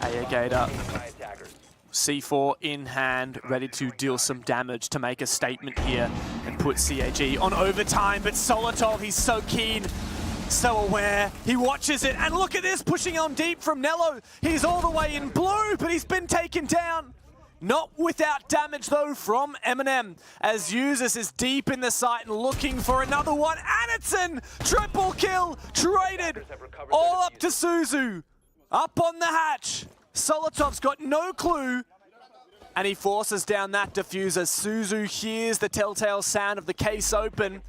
Gator. C4 in hand, ready to deal some damage to make a statement here and put CAG on overtime. But Solotov, he's so keen, so aware. He watches it, and look at this, pushing on deep from Nello. He's all the way in blue, but he's been taken down. Not without damage, though, from MNM, as SuzuC is deep in the site and looking for another one. Anderson, triple kill, traded, all up to SuzuC. Up on the hatch. Solotov's got no clue, and he forces down that diffuser. SuzuC hears the telltale sound of the case open,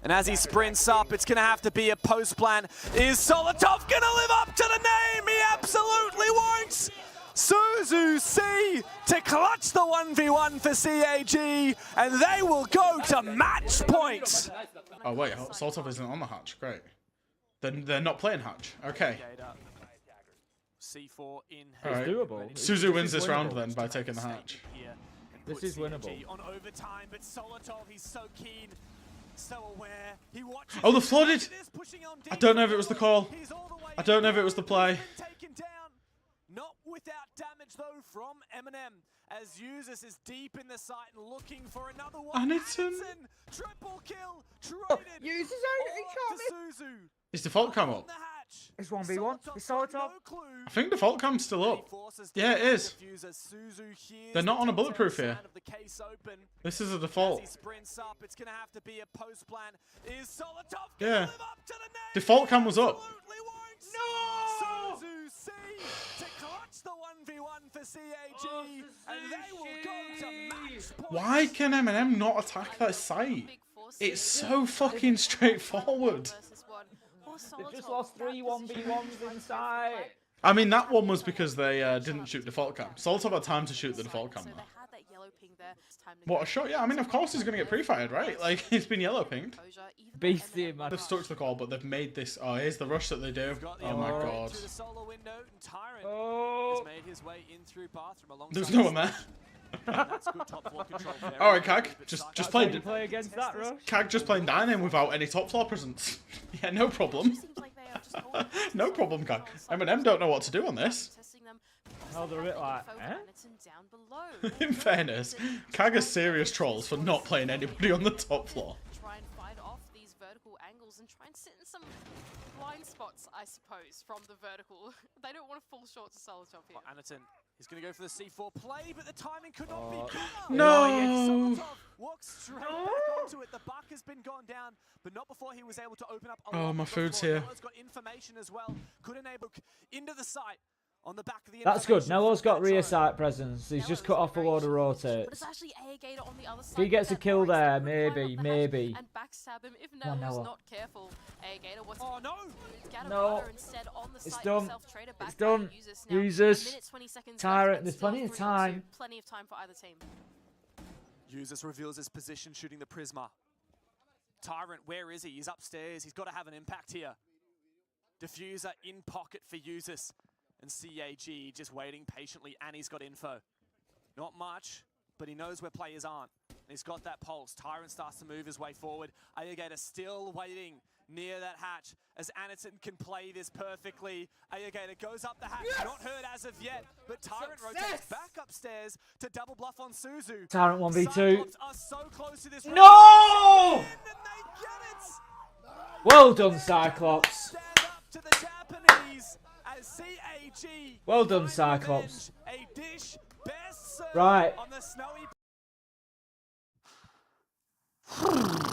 and as he sprints up, it's going to have to be a post plan. Is Solotov going to live up to the name? He absolutely won't! SuzuC to clutch the 1v1 for CAG, and they will go to match point. Oh wait, Solotov isn't on the hatch, great. They're not playing hatch, okay. C4 in It's doable. SuzuC wins this round then by taking the hatch. This is winnable. On overtime, but Solotov, he's so keen, so aware. He watches. Oh, the flooded! I don't know if it was the call. I don't know if it was the play. Not without damage though from MNM, as SuzuC is deep in the site and looking for another one. Anderson. Triple kill, traded. SuzuC, SuzuC. Is default cam up? It's 1v1. It's Solotov. I think default cam's still up. Yeah, it is. They're not on a bulletproof here. This is a default. Yeah. Default cam was up. No! To clutch the 1v1 for CAG, and they will go to match point. Why can MNM not attack that site? It's so fucking straightforward. They've just lost 3 1v1s inside. I mean, that one was because they didn't shoot default cam. Solotov had time to shoot the default cam. What a shot! Yeah, I mean, of course he's gonna get pre-fired, right? Like, he's been yellow pinged. Beastie, man. They've stuck to the call, but they've made this. Oh, here's the rush that they do. Oh my god. Oh. There's no one there. All right, CAG. Just playing. Play against that rush. CAG just playing Dynam without any top floor presence. Yeah, no problem. No problem, CAG. MNM don't know what to do on this. Oh, they're a bit like, eh? In fairness, CAG are serious trolls for not playing anybody on the top floor. Try and fight off these vertical angles and try and sit in some blind spots, I suppose, from the vertical. They don't want to fall short to Solotov here. Anderson, he's going to go for the C4 play, but the timing could not be better. No! Solotov walks straight back onto it. The buck has been gone down, but not before he was able to open up. Oh, my food's here. Nello's got information as well. Could enable into the site. On the back of the That's good. Nello's got rear sight presence. He's just cut off a load of rotates. If he gets a kill there, maybe. And backstab him if Nello's not careful. Oh no! No. It's done. It's done. SuzuC. Tyrant. There's plenty of time. Plenty of time for either team. SuzuC reveals his position shooting the Prisma. Tyrant, where is he? He's upstairs. He's got to have an impact here. Diffuser in pocket for SuzuC. And CAG just waiting patiently, and he's got info. Not much, but he knows where players aren't. And he's got that pulse. Tyrant starts to move his way forward. Ayagator still waiting near that hatch as Anderson can play this perfectly. Ayagator goes up the hatch, not heard as of yet, but Tyrant rotates back upstairs to double bluff on SuzuC. Tyrant 1v2. Are so close to this No! Well done, Cyclops. Stand up to the Japanese. CAG well done, Cyclops. A dish best Right. on the snowy.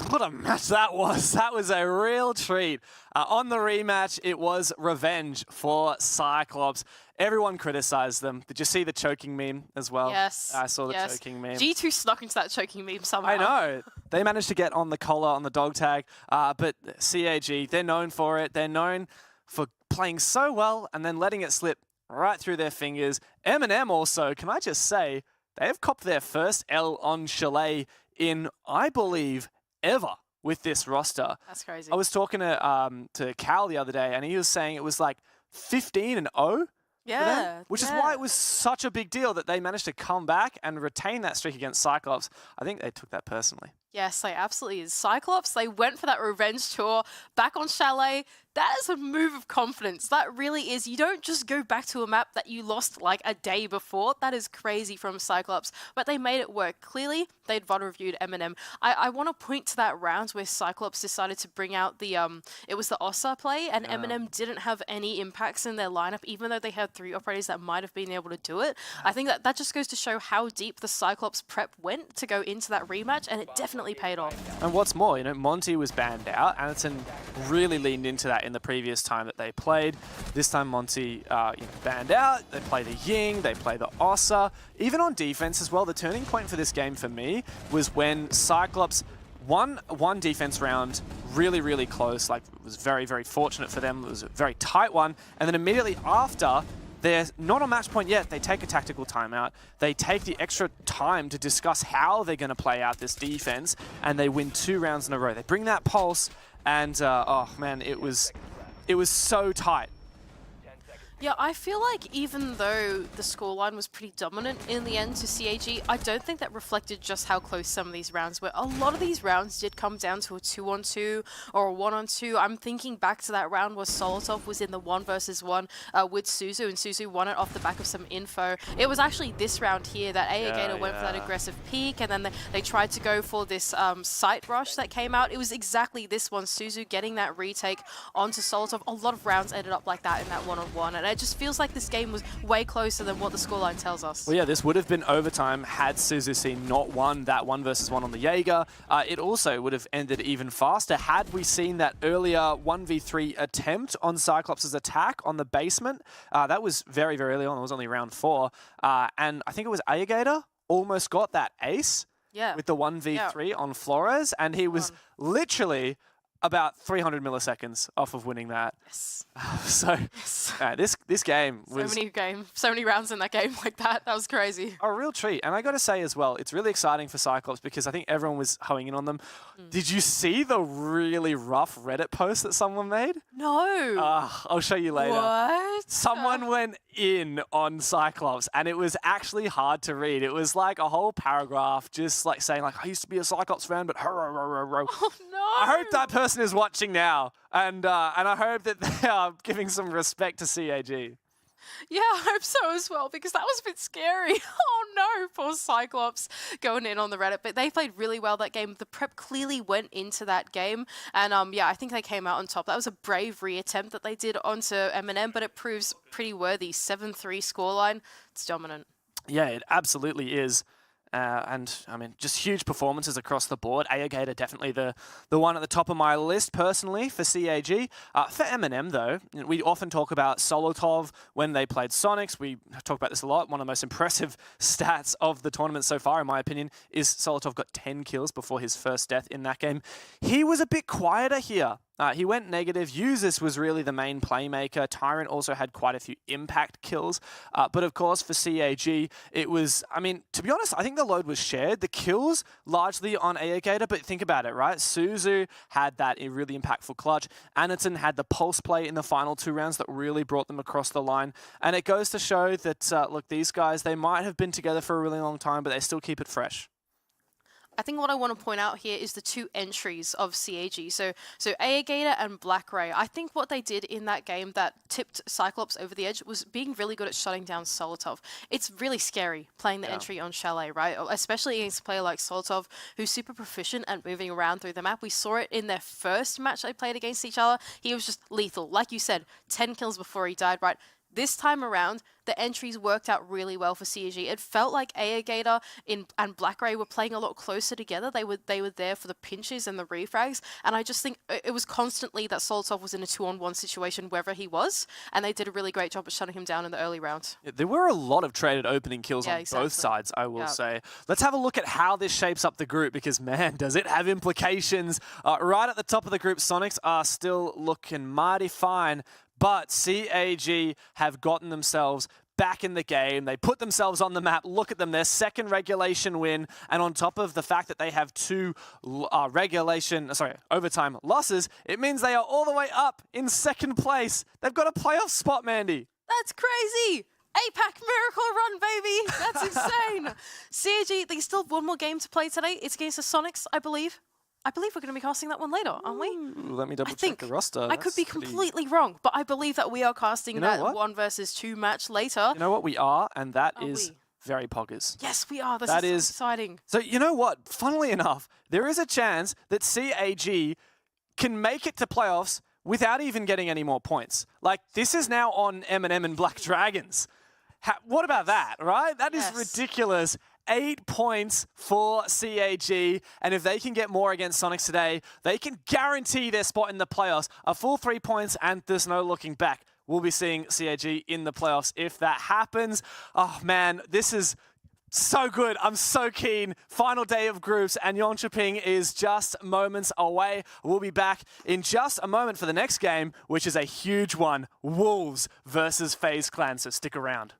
What a match that was. That was a real treat. On the rematch, it was revenge for Cyclops. Everyone criticized them. Did you see the choking meme as well? Yes. I saw the choking meme. G2 snuck into that choking meme somehow. I know. They managed to get on the collar on the dog tag. But CAG, they're known for it. They're known for playing so well and then letting it slip right through their fingers. MNM also, can I just say, they have copped their first L on Chalet in, I believe, ever with this roster. That's crazy. I was talking to Cal the other day, and he was saying it was like 15-0. Yeah. Which is why it was such a big deal that they managed to come back and retain that streak against Cyclops. I think they took that personally. Yes, they absolutely is. Cyclops, they went for that revenge tour back on Chalet. That is a move of confidence. That really is. You don't just go back to a map that you lost like a day before. That is crazy from Cyclops. But they made it work. Clearly, they'd VOD reviewed MNM. I want to point to that round where Cyclops decided to bring out the, it was the Ossa play, and MNM didn't have any impacts in their lineup, even though they had 3 operators that might have been able to do it. I think that just goes to show how deep the Cyclops prep went to go into that rematch, and it definitely paid off. And what's more, you know, Monty was banned out. Anderson really leaned into that in the previous time that they played. This time Monty banned out. They play the Ying, they play the Ossa. Even on defense as well, the turning point for this game for me was when Cyclops won one defense round really, really close. Like, it was very, very fortunate for them. It was a very tight one. And then immediately after, they're not on match point yet. They take a tactical timeout. They take the extra time to discuss how they're going to play out this defense, and they win 2 rounds in a row. They bring that pulse, and oh man, it was so tight. Yeah, I feel like even though the scoreline was pretty dominant in the end to CAG, I don't think that reflected just how close some of these rounds were. A lot of these rounds did come down to a 2-on-2 or a 1-on-2. I'm thinking back to that round where Solotov was in the 1 versus 1 with Suzu, and Suzu won it off the back of some info. It was actually this round here that Gator went for that aggressive peek, and then they tried to go for this sight rush that came out. It was exactly this one, Suzu getting that retake onto Solotov. A lot of rounds ended up like that in that 1-on-1, and it just feels like this game was way closer than what the scoreline tells us. Well, yeah, this would have been overtime had SuzuC not won that 1 versus 1 on the Jaeger. It also would have ended even faster had we seen that earlier 1v3 attempt on Cyclops' attack on the basement. That was very, very early on. It was only round 4. And I think it was Gator almost got that ace with the 1v3 on Flores, and he was literally about 300 milliseconds off of winning that. Yes. So this game was so many rounds in that game like that. That was crazy. A real treat. And I got to say as well, it's really exciting for Cyclops because I think everyone was hoeing in on them. Did you see the really rough Reddit post that someone made? No. I'll show you later. What? Someone went in on Cyclops, and it was actually hard to read. It was like a whole paragraph just like saying like, I used to be a Cyclops fan, but Oh no. I hope that person is watching now, and I hope that they are giving some respect to CAG. Yeah, I hope so as well, because that was a bit scary. Oh no, poor Cyclops going in on the Reddit. But they played really well that game. The prep clearly went into that game. And yeah, I think they came out on top. That was a brave re-attempt that they did onto MNM, but it proves pretty worthy. 7-3 scoreline. It's dominant. Yeah, it absolutely is. And, I mean, just huge performances across the board. Gator definitely the one at the top of my list, personally, for CAG. For MNM, though, we often talk about Solotov when they played Sonics. We talk about this a lot. One of the most impressive stats of the tournament so far, in my opinion, is Solotov got 10 kills before his first death in that game. He was a bit quieter here. He went negative. Uzis was really the main playmaker. Tyrant also had quite a few impact kills. But of course, for CAG, it was, I mean, to be honest, I think the load was shared. The kills largely on Gator, but think about it, right? Suzu had that really impactful clutch. Anderson had the pulse play in the final 2 rounds that really brought them across the line. And it goes to show that, look, these guys, they might have been together for a really long time, but they still keep it fresh. I think what I want to point out here is the 2 entries of CAG. So Gator and Black Ray. I think what they did in that game that tipped Cyclops over the edge was being really good at shutting down Solotov. It's really scary playing the entry on Chalet, right? Especially against a player like Solotov, who's super proficient at moving around through the map. We saw it in their first match they played against each other. He was just lethal. Like you said, 10 kills before he died, right? This time around, the entries worked out really well for CAG. It felt like Gator and Black Ray were playing a lot closer together. They were there for the pinches and the refrags, and I just think it was constantly that Solotov was in a 2-on-1 situation wherever he was, and they did a really great job of shutting him down in the early rounds. Yeah, there were a lot of traded opening kills on both sides, I will say. Let's have a look at how this shapes up the group, because, man, does it have implications. Right at the top of the group, Sonics are still looking mighty fine, but CAG have gotten themselves back in the game. They put themselves on the map. Look at them, their second regulation win. And on top of the fact that they have 2 overtime losses, it means they are all the way up in 2nd place. They've got a playoff spot, Mandy. That's crazy. APAC miracle run, baby. That's insane. CAG, they still have 1 more game to play today. It's against the Sonics, I believe. I believe we're going to be casting that one later, aren't we? Let me double check the roster. I could be completely wrong, but I believe that we are casting that 1 versus 2 match later. You know what we are, and that is very poggers. Yes, we are. This is so exciting. So you know what? Funnily enough, there is a chance that CAG can make it to playoffs without even getting any more points. Like, this is now on MNM and Black Dragons. What about that, right? That is ridiculous. 8 points for CAG, and if they can get more against Sonics today, they can guarantee their spot in the playoffs. A full 3 points, and there's no looking back. We'll be seeing CAG in the playoffs if that happens. Oh man, this is so good. I'm so keen. Final day of groups, and Jönköping is just moments away. We'll be back in just a moment for the next game, which is a huge one. Wolves versus FaZe Clan, so stick around.